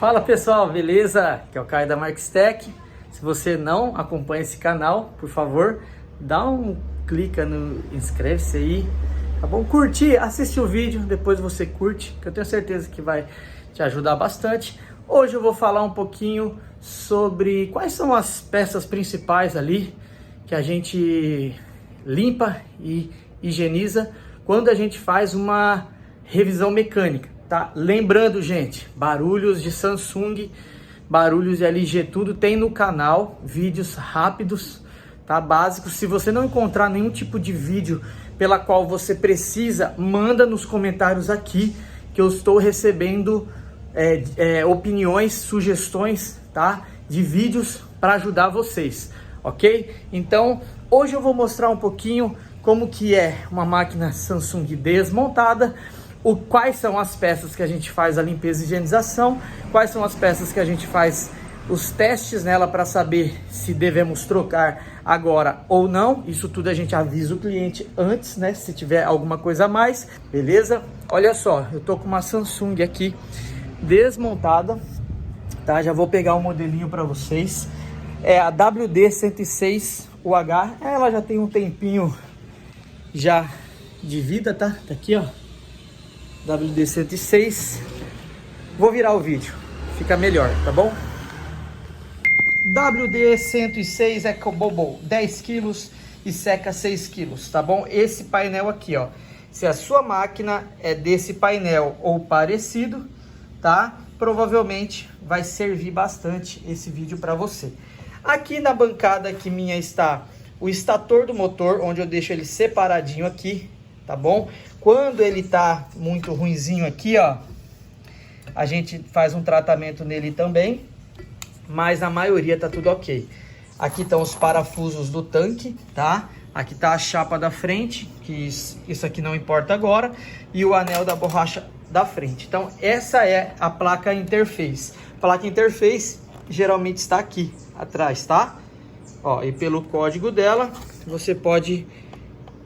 Fala pessoal, beleza? Aqui é o Caio da Markstech. Se você não acompanha esse canal, por favor, dá um clica no inscreve-se aí, tá bom? Curtir, assistir o vídeo, depois você curte, que eu tenho certeza que vai te ajudar bastante. Hoje eu vou falar um pouquinho sobre quais são as peças principais ali que a gente limpa e higieniza quando a gente faz uma revisão mecânica. Tá? Lembrando, gente, barulhos de Samsung, barulhos de LG, tudo tem no canal, vídeos rápidos, tá? Básicos. Se você não encontrar nenhum tipo de vídeo pela qual você precisa, manda nos comentários aqui, que eu estou recebendo opiniões, sugestões, tá? De vídeos para ajudar vocês, ok? Então, hoje eu vou mostrar um pouquinho como que é uma máquina Samsung desmontada, quais são as peças que a gente faz a limpeza e higienização, quais são as peças que a gente faz os testes nela para saber se devemos trocar agora ou não. Isso tudo a gente avisa o cliente antes, né? Se tiver alguma coisa a mais, beleza? Olha só, eu tô com uma Samsung aqui desmontada, tá? Já vou pegar um modelinho para vocês. É a WD-106UH. Ela já tem um tempinho já de vida, tá? Tá aqui, ó. WD-106. Vou virar o vídeo, fica melhor, tá bom? WD-106 EcoBubble, 10 quilos e seca 6 quilos, tá bom? Esse painel aqui, ó, se a sua máquina é desse painel ou parecido, tá? Provavelmente vai servir bastante esse vídeo para você. Aqui na bancada que minha está o estator do motor, onde eu deixo ele separadinho aqui, tá bom? Quando ele tá muito ruinzinho aqui, ó, a gente faz um tratamento nele também, mas a maioria tá tudo ok. Aqui estão os parafusos do tanque, tá? Aqui tá a chapa da frente, que isso aqui não importa agora, e o anel da borracha da frente. Então essa é a placa interface. A placa interface geralmente está aqui atrás, tá? Ó, e pelo código dela você pode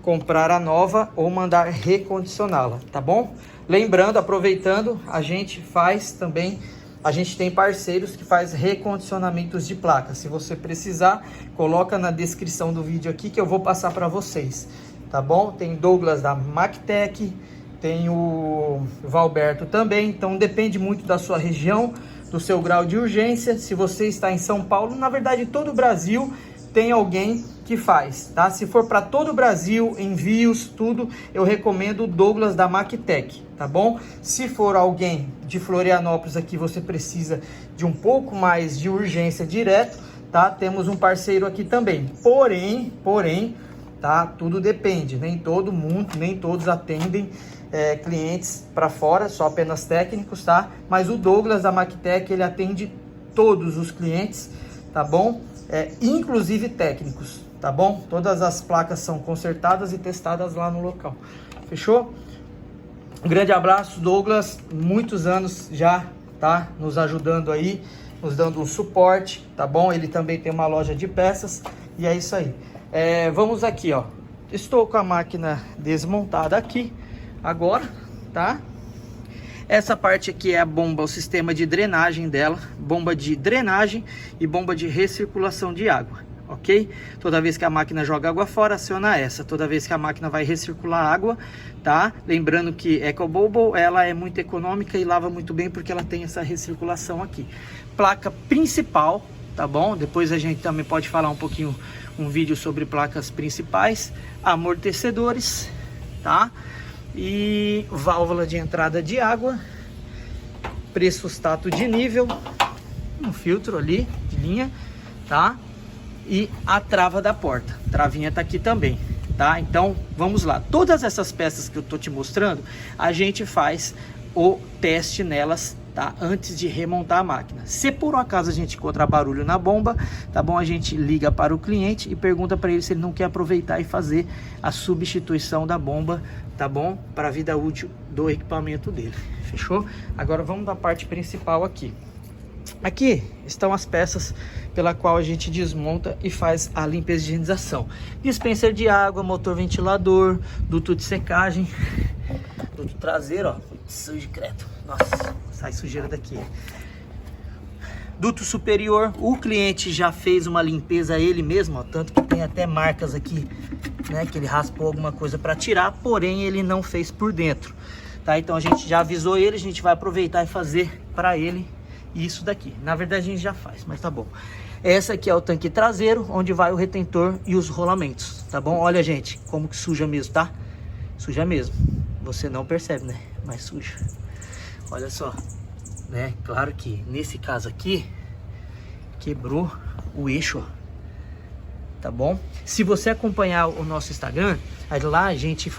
comprar a nova ou mandar recondicioná-la, tá bom? Lembrando, aproveitando, a gente faz também, a gente tem parceiros que faz recondicionamentos de placas. Se você precisar, coloca na descrição do vídeo aqui que eu vou passar para vocês, tá bom? Tem Douglas da Markstech, tem o Valberto também, então depende muito da sua região, do seu grau de urgência. Se você está em São Paulo, na verdade todo o Brasil tem alguém que faz, tá? Se for para todo o Brasil, envios, tudo, eu recomendo o Douglas da Markstech, tá bom? Se for alguém de Florianópolis aqui, você precisa de um pouco mais de urgência direto, tá? Temos um parceiro aqui também. Porém, tá? Tudo depende, nem todo mundo, nem todos atendem clientes para fora, só apenas técnicos, tá? Mas o Douglas da Markstech, ele atende todos os clientes, tá bom? Inclusive técnicos, tá bom? Todas as placas são consertadas e testadas lá no local. Fechou? Um grande abraço, Douglas. Muitos anos já, tá? Nos ajudando aí, nos dando um suporte, tá bom? Ele também tem uma loja de peças e é isso aí. Vamos aqui, ó. Estou com a máquina desmontada aqui agora, tá? Essa parte aqui é a bomba, o sistema de drenagem dela, bomba de drenagem e bomba de recirculação de água, ok? Toda vez que a máquina joga água fora, aciona essa. Toda vez que a máquina vai recircular água, tá? Lembrando que EcoBubble, ela é muito econômica e lava muito bem porque ela tem essa recirculação aqui. Placa principal, tá bom? Depois a gente também pode falar um pouquinho, um vídeo sobre placas principais, amortecedores, tá? E válvula de entrada de água, pressostato de nível, um filtro ali de linha, tá? E a trava da porta, travinha tá aqui também, tá? Então vamos lá, todas essas peças que eu tô te mostrando, a gente faz o teste nelas, tá? Antes de remontar a máquina. Se por um acaso a gente encontrar barulho na bomba, tá bom? A gente liga para o cliente e pergunta para ele se ele não quer aproveitar e fazer a substituição da bomba, tá bom? Para a vida útil do equipamento dele. Fechou? Agora vamos da parte principal aqui. Aqui estão as peças pela qual a gente desmonta e faz a limpeza e higienização. Dispenser de água, motor ventilador, duto de secagem, duto traseiro, ó, sujo credo. Nossa, sai sujeira daqui. Duto superior, o cliente já fez uma limpeza ele mesmo, ó, tanto que tem até marcas aqui, né, que ele raspou alguma coisa para tirar, porém ele não fez por dentro, tá? Então a gente já avisou ele, a gente vai aproveitar e fazer para ele isso daqui. Na verdade a gente já faz, mas tá bom. Essa aqui é o tanque traseiro, onde vai o retentor e os rolamentos, tá bom? Olha, gente, como que suja mesmo, tá? Suja mesmo. Você não percebe, né? Mas suja. Olha só, né? Claro que nesse caso aqui quebrou o eixo, ó. Tá bom? Se você acompanhar o nosso Instagram, aí lá a gente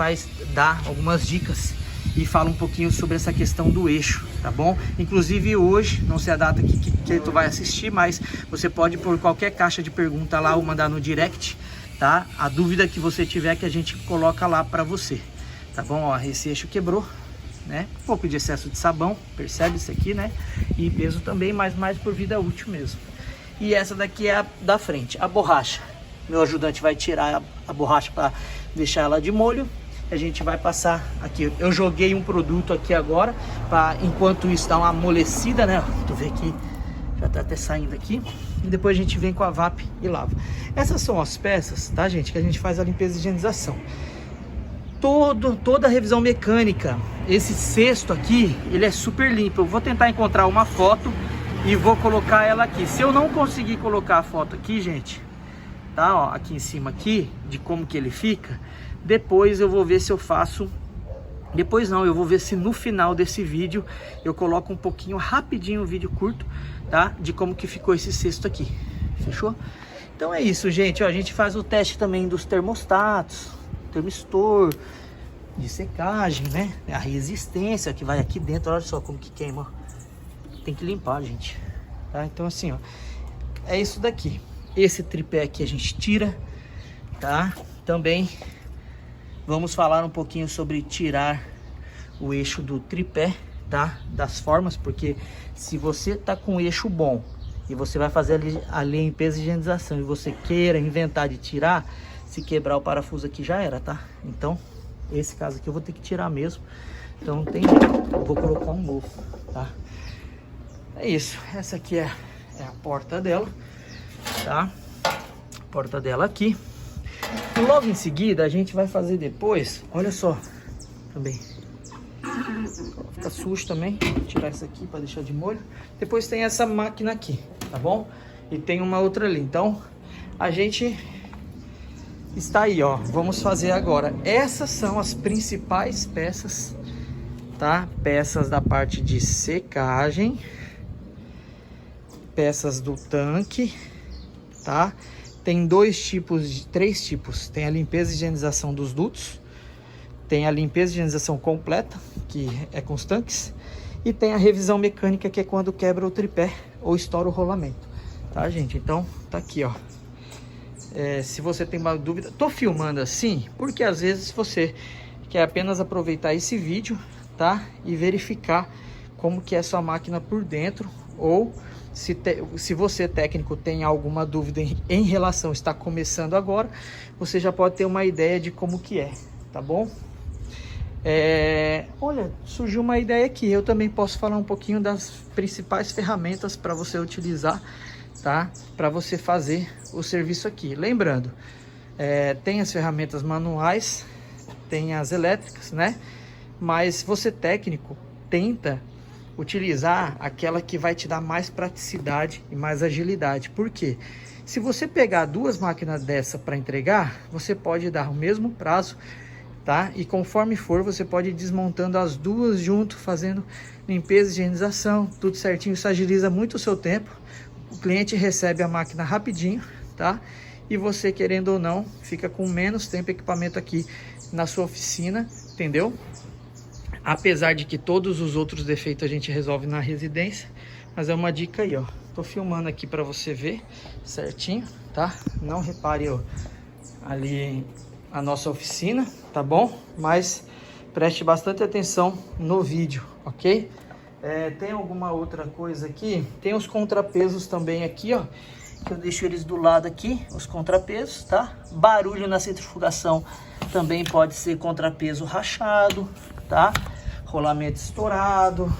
dá algumas dicas e fala um pouquinho sobre essa questão do eixo, tá bom? Inclusive hoje, não sei a data que tu vai assistir, mas você pode pôr qualquer caixa de pergunta lá ou mandar no direct, tá? A dúvida que você tiver que a gente coloca lá para você, tá bom? Ó, esse eixo quebrou, né? Um pouco de excesso de sabão, percebe isso aqui, né? E peso também, mas mais por vida útil mesmo. E essa daqui é a da frente, a borracha. Meu ajudante vai tirar a borracha para deixar ela de molho. A gente vai passar aqui. Eu joguei um produto aqui agora, para enquanto isso dá uma amolecida, né? Tu vê que já tá até saindo aqui. E depois a gente vem com a VAP e lava. Essas são as peças, tá, gente? Que a gente faz a limpeza e higienização. Toda a revisão mecânica, esse cesto aqui, ele é super limpo. Eu vou tentar encontrar uma foto e vou colocar ela aqui. Se eu não conseguir colocar a foto aqui, gente, tá, ó, aqui em cima aqui, de como que ele fica, depois eu vou ver se eu faço, depois não, eu vou ver se no final desse vídeo eu coloco um pouquinho, rapidinho, um vídeo curto, tá, de como que ficou esse cesto aqui, fechou? Então é isso, gente, ó, a gente faz o teste também dos termostatos, termistor, de secagem, né, a resistência que vai aqui dentro, olha só como que queima, ó. Tem que limpar, gente, tá, então assim, ó, é isso daqui. Esse tripé aqui a gente tira, tá? Também vamos falar um pouquinho sobre tirar o eixo do tripé, tá? Das formas, porque se você tá com o eixo bom e você vai fazer a limpeza e higienização e você queira inventar de tirar, se quebrar o parafuso aqui já era, tá? Então, esse caso aqui eu vou ter que tirar mesmo. Então não tem jeito, eu vou colocar um novo, tá? É isso, essa aqui é a porta dela. Tá? Porta dela aqui. E logo em seguida a gente vai fazer depois, olha só, também fica sujo também, vou tirar isso aqui para deixar de molho. Depois tem essa máquina aqui, tá bom? E tem uma outra ali. Então a gente está aí, ó. Vamos fazer agora. Essas são as principais peças, tá? Peças da parte de secagem, peças do tanque, tá? Tem três tipos. Tem a limpeza e higienização dos dutos, tem a limpeza e higienização completa, que é com os tanques, e tem a revisão mecânica, que é quando quebra o tripé ou estoura o rolamento, tá, gente? Então tá aqui, ó. Se você tem uma dúvida, tô filmando assim porque às vezes você quer apenas aproveitar esse vídeo, tá, e verificar como que é a sua máquina por dentro, ou se você técnico tem alguma dúvida em relação, está começando agora, você já pode ter uma ideia de como que é, tá bom? Olha, surgiu uma ideia aqui, eu também posso falar um pouquinho das principais ferramentas para você utilizar, tá? Para você fazer o serviço aqui. Lembrando, tem as ferramentas manuais, tem as elétricas, né? Mas você técnico tenta utilizar aquela que vai te dar mais praticidade e mais agilidade. Por quê? Se você pegar duas máquinas dessa para entregar, você pode dar o mesmo prazo, tá? E conforme for, você pode ir desmontando as duas junto, fazendo limpeza, higienização, tudo certinho. Isso agiliza muito o seu tempo. O cliente recebe a máquina rapidinho, tá? E você, querendo ou não, fica com menos tempo equipamento aqui na sua oficina, entendeu? Apesar de que todos os outros defeitos a gente resolve na residência, mas é uma dica aí, ó. Tô filmando aqui para você ver certinho, tá? Não repare, ó, ali a nossa oficina, tá bom? Mas preste bastante atenção no vídeo, ok? Tem alguma outra coisa aqui? Tem os contrapesos também aqui, ó, que eu deixo eles do lado aqui, os contrapesos, tá? Barulho na centrifugação também pode ser contrapeso rachado, tá? Rolamento estourado,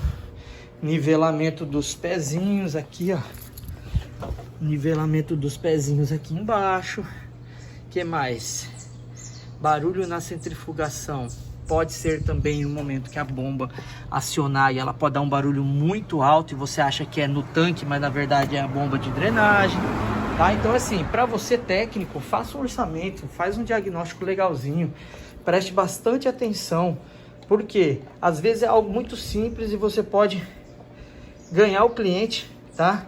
nivelamento dos pezinhos aqui, ó, Nivelamento dos pezinhos aqui embaixo. Que mais? Barulho na centrifugação. Pode ser também no momento que a bomba acionar e ela pode dar um barulho muito alto e você acha que é no tanque, mas na verdade é a bomba de drenagem, tá? Então assim, para você técnico, faça um orçamento, faz um diagnóstico legalzinho, preste bastante atenção, porque às vezes é algo muito simples e você pode ganhar o cliente, tá?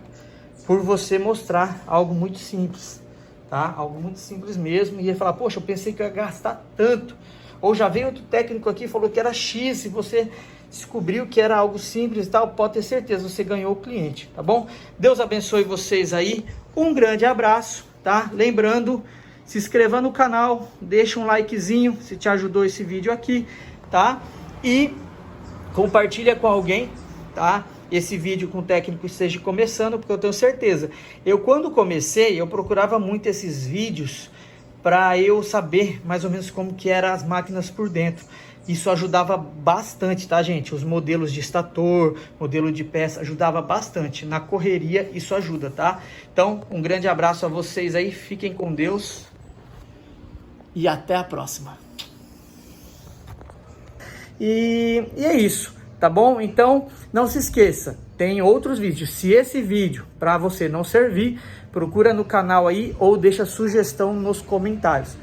Por você mostrar algo muito simples, tá? Algo muito simples mesmo, e ele falar, poxa, eu pensei que eu ia gastar tanto. Ou já veio outro técnico aqui e falou que era X, e você descobriu que era algo simples e tal, pode ter certeza, você ganhou o cliente, tá bom? Deus abençoe vocês aí, um grande abraço, tá? Lembrando, se inscreva no canal, deixa um likezinho se te ajudou esse vídeo aqui, tá? E compartilha com alguém, tá? Esse vídeo com o técnico esteja começando, porque eu tenho certeza. Eu quando comecei, eu procurava muito esses vídeos para eu saber mais ou menos como que eram as máquinas por dentro. Isso ajudava bastante, tá, gente? Os modelos de estator, modelo de peça, ajudava bastante. Na correria, isso ajuda, tá? Então, um grande abraço a vocês aí, fiquem com Deus e até a próxima. E é isso, tá bom? Então, não se esqueça, tem outros vídeos. Se esse vídeo para você não servir, procura no canal aí ou deixa sugestão nos comentários.